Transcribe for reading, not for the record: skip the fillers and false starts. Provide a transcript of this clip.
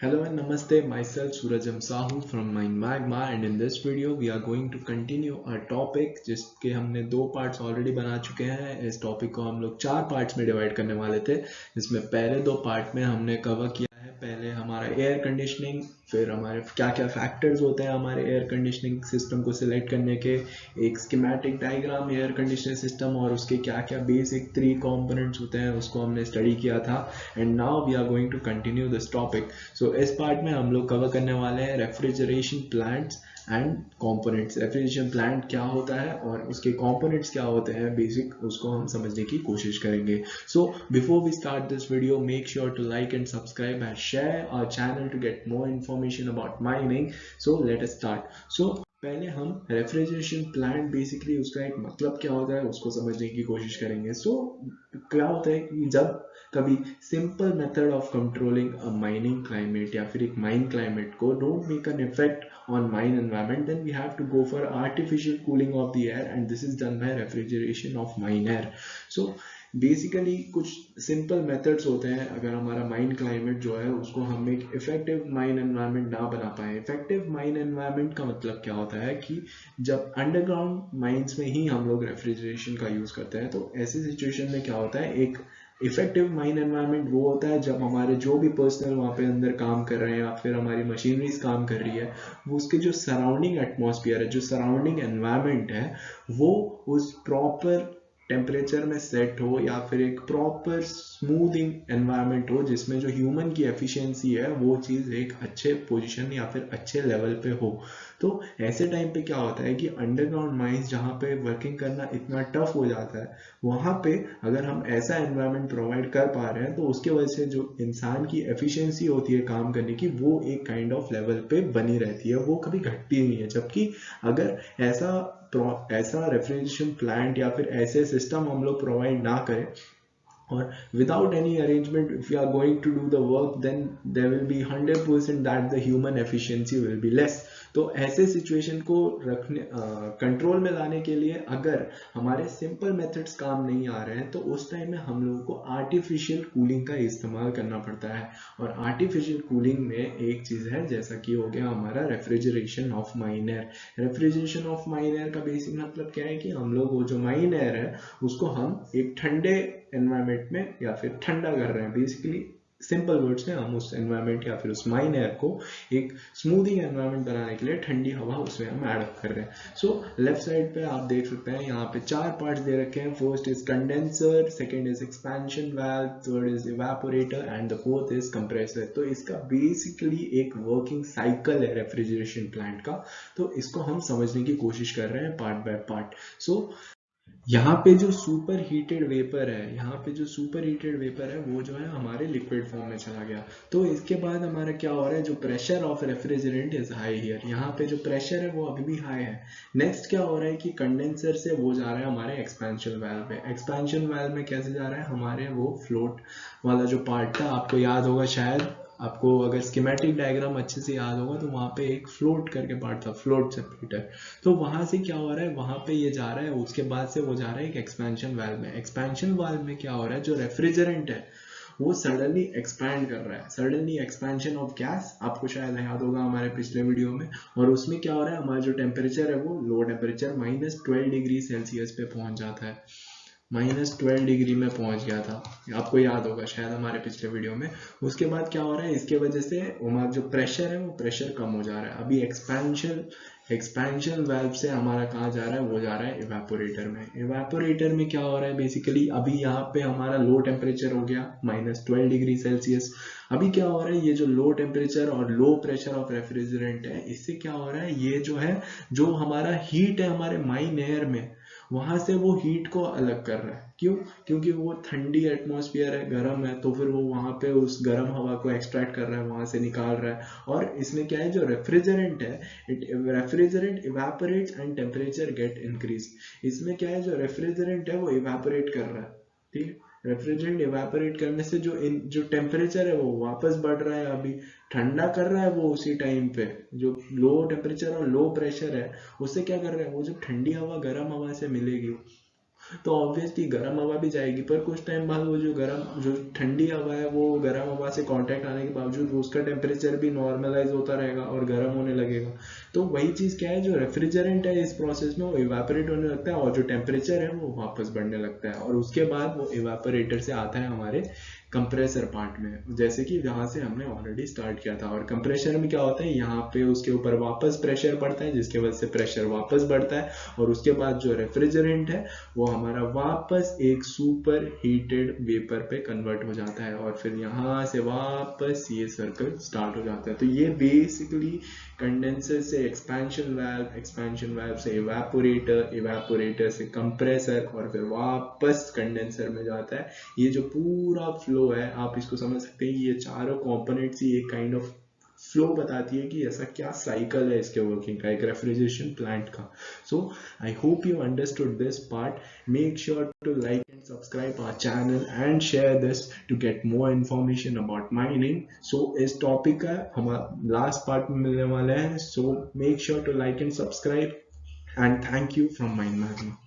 Hello and Namaste, myself Surajam Sahu from Mind Magma, and in this video we are going to continue our topic जिसके हमने दो parts already बना चुके हैं। इस topic को हम लोग चार पार्ट्स में डिवाइड करने वाले थे, जिसमें पहले दो पार्ट में हमने कवर किया है पहले हमारा एयर कंडीशनिंग, फिर हमारे क्या क्या फैक्टर्स होते हैं हमारे एयर कंडीशनिंग सिस्टम को सिलेक्ट करने के, एक schematic diagram air conditioning system और उसके क्या क्या बेसिक 3 कंपोनेंट्स होते हैं उसको हमने स्टडी किया था। And now we are going to continue this topic. So इस पार्ट में हम लोग कवर करने वाले हैं refrigeration plants and components. Refrigeration plant क्या होता है और उसके कंपोनेंट्स क्या होते हैं बेसिक, उसको हम समझने की कोशिश करेंगे। So before we start this video, make sure to like and subscribe and share our channel to get more information about mining. So let us start. So पहले हम रेफ्रिजरेशन प्लांट बेसिकली उसका एक मतलब क्या होता है उसको समझने की कोशिश करेंगे। सो क्या होता है कि जब कभी simple method of controlling a mining climate या फिर एक माइन क्लाइमेट को don't make an effect on mine environment, then we have to go for artificial cooling of the air and this is done by refrigeration of mine air. So basically कुछ simple methods होते हैं अगर हमारा mine climate जो है उसको हम एक इफेक्टिव माइन एनवायरनमेंट ना बना पाए। इफेक्टिव माइन एनवायरनमेंट का मतलब क्या होता है कि जब अंडरग्राउंड माइंस में ही हम लोग रेफ्रिजरेशन का यूज करते हैं, तो ऐसी सिचुएशन में क्या होता है, एक इफेक्टिव माइन एनवायरनमेंट वो होता है जब हमारे जो भी पर्सनल वहाँ पे अंदर काम कर रहे हैं या फिर हमारी मशीनरीज काम कर रही है, वो उसके जो सराउंडिंग एटमॉस्फेयर है, जो सराउंडिंग एनवायरनमेंट है, वो उस प्रॉपर टेम्परेचर में सेट हो या फिर एक प्रॉपर स्मूथिंग एनवायरनमेंट हो जिसमें जो ह्यूमन की एफिशिएंसी है वो चीज़ एक अच्छे पोजीशन या फिर अच्छे लेवल पे हो। तो ऐसे टाइम पे क्या होता है कि अंडरग्राउंड माइंस जहाँ पे वर्किंग करना इतना टफ हो जाता है, वहाँ पे अगर हम ऐसा एनवायरनमेंट प्रोवाइड कर पा रहे हैं तो उसके वजह से जो इंसान की एफिशिएंसी होती है काम करने की, वो एक काइंड ऑफ लेवल पे बनी रहती है, वो कभी घटती नहीं है। जबकि अगर ऐसा रेफ्रिजरेशन प्लांट या फिर ऐसे सिस्टम हम लोग प्रोवाइड ना करें और without any arrangement, if we are going to do the work, then there will be 100% that the human efficiency will be less. तो ऐसे सिचुएशन को रखने कंट्रोल में लाने के लिए अगर हमारे सिंपल मेथड्स काम नहीं आ रहे हैं तो उस टाइम में हम लोगों को आर्टिफिशियल कूलिंग का इस्तेमाल करना पड़ता है। और आर्टिफिशियल कूलिंग में एक चीज़ है जैसा कि हो गया हमारा refrigeration of mine air. Refrigeration of mine air का बेसिक मतलब क्या है कि हम लोग वो जो माइन एयर है उसको हम एक ठंडे एनवायरनमेंट में या फिर ठंडा कर रहे हैं। बेसिकली सिंपल वर्ड्स में हम उस एनवायरनमेंट या फिर उस माइन एयर को एक स्मूथिंग एनवायरनमेंट बनाने के लिए ठंडी हवा उसमें हम ऐड कर रहे हैं। सो लेफ्ट साइड पे आप देख सकते हैं यहाँ पे चार पार्ट्स दे रखे हैं। First is condenser, second is expansion valve, third is evaporator and the fourth is compressor. तो इसका बेसिकली एक वर्किंग साइकिल है रेफ्रिजरेशन प्लांट का, तो इसको हम समझने की कोशिश कर रहे हैं पार्ट बाय पार्ट। सो यहाँ पे जो सुपर हीटेड वेपर है, यहाँ पे जो सुपर हीटेड वेपर है वो जो है हमारे लिक्विड फॉर्म में चला गया। तो इसके बाद हमारा क्या हो रहा है, जो pressure of refrigerant is high here, यहाँ पे जो प्रेशर है वो अभी भी हाई है। नेक्स्ट क्या हो रहा है कि कंडेंसर से वो जा रहा है हमारे एक्सपेंशन वाल्व में। एक्सपेंशन वाल्व में कैसे जा रहा है, हमारे वो फ्लोट वाला जो पार्ट था, आपको याद होगा शायद, आपको अगर स्कीमेटिक डायग्राम अच्छे से याद होगा तो वहाँ पे एक फ्लोट करके पार्ट था, फ्लोट सेपरेटर। तो वहां से क्या हो रहा है, वहां पे ये जा रहा है, उसके बाद से वो जा रहा है एक एक्सपेंशन वाल्व में। एक्सपेंशन वाल्व में क्या हो रहा है, जो रेफ्रिजरेंट है वो सडनली एक्सपैंड कर रहा है, सडनली एक्सपेंशन ऑफ गैस, आपको शायद याद होगा हमारे पिछले वीडियो में। और उसमें क्या हो रहा है, हमारा जो टेम्परेचर है वो लो टेम्परेचर -12 डिग्री सेल्सियस पे पहुंच जाता है, -12 डिग्री में पहुंच गया था, आपको याद होगा शायद हमारे पिछले वीडियो में। उसके बाद क्या हो रहा है, इसके वजह से हमारा जो प्रेशर है वो प्रेशर कम हो जा रहा है। अभी एक्सपेंशन वाल्व से हमारा कहाँ जा रहा है, वो जा रहा है इवेपोरेटर में। इवेपोरेटर में क्या हो रहा है, बेसिकली अभी यहाँ पे हमारा लो टेम्परेचर हो गया -12 डिग्री सेल्सियस। अभी क्या हो रहा है, ये जो लो टेम्परेचर और लो प्रेशर ऑफ रेफ्रिजरेंट है, इससे क्या हो रहा है, ये जो है जो हमारा हीट है हमारे माइन एयर में, वहां से वो हीट को अलग कर रहा है। क्यों? क्योंकि वो ठंडी एटमॉस्फेयर है, गर्म है, तो फिर वो वहां पे उस गर्म हवा को एक्सट्रैक्ट कर रहा है, वहां से निकाल रहा है। और इसमें क्या है, जो रेफ्रिजरेंट है, refrigerant evaporates and temperature gate increase. इसमें क्या है, जो रेफ्रिजरेंट है वो इवेपोरेट कर रहा है, ठीक है। रेफ्रिजरेंट इवेपोरेट करने से जो टेम्परेचर है वो वापस बढ़ रहा है, अभी ठंडा कर रहा है वो उसी टाइम पे। जो लो टेम्परेचर और लो प्रेशर है उससे क्या कर रहा है, वो जो ठंडी हवा गर्म हवा से मिलेगी तो ऑब्वियसली गर्म हवा भी जाएगी, पर कुछ टाइम बाद वो जो ठंडी हवा है वो गर्म हवा से कांटेक्ट आने के बावजूद उसका टेम्परेचर भी नॉर्मलाइज होता रहेगा और गर्म होने लगेगा। तो वही चीज़ क्या है, जो रेफ्रिजरेंट है इस प्रोसेस में वो इवापोरेट होने लगता है और जो टेम्परेचर है वो वापस बढ़ने लगता है, और उसके बाद वो इवापोरेटर से आता है हमारे कंप्रेसर पार्ट में, जैसे कि जहाँ से हमने ऑलरेडी स्टार्ट किया था। और कंप्रेसर में क्या होता है, यहाँ पे उसके ऊपर वापस प्रेशर पड़ता है जिसके वजह से प्रेशर वापस बढ़ता है, और उसके बाद जो रेफ्रिजरेंट है वो हमारा वापस एक सुपर हीटेड वेपर पे कन्वर्ट हो जाता है, और फिर यहाँ से वापस ये सर्कल स्टार्ट हो जाता है। तो ये बेसिकली कंडेंसर से एक्सपेंशन वाल्व से इवेपोरेटर, इवेपोरेटर से कंप्रेसर, और फिर वापस कंडेंसर में जाता है। ये जो पूरा फ्लो है आप इसको समझ सकते हैं, ये चारों कंपोनेंट्स ही एक काइंड ऑफ फ्लो बताती है कि ऐसा क्या साइकिल है इसके वर्किंग का, एक रेफ्रिजरेशन प्लांट का। So I hope you understood this part. Make sure to like and subscribe our channel and share this to get more information about mining. So इस टॉपिक का हमारा लास्ट पार्ट में मिलने वाला है, so make sure to like and subscribe and thank you from Mind magma.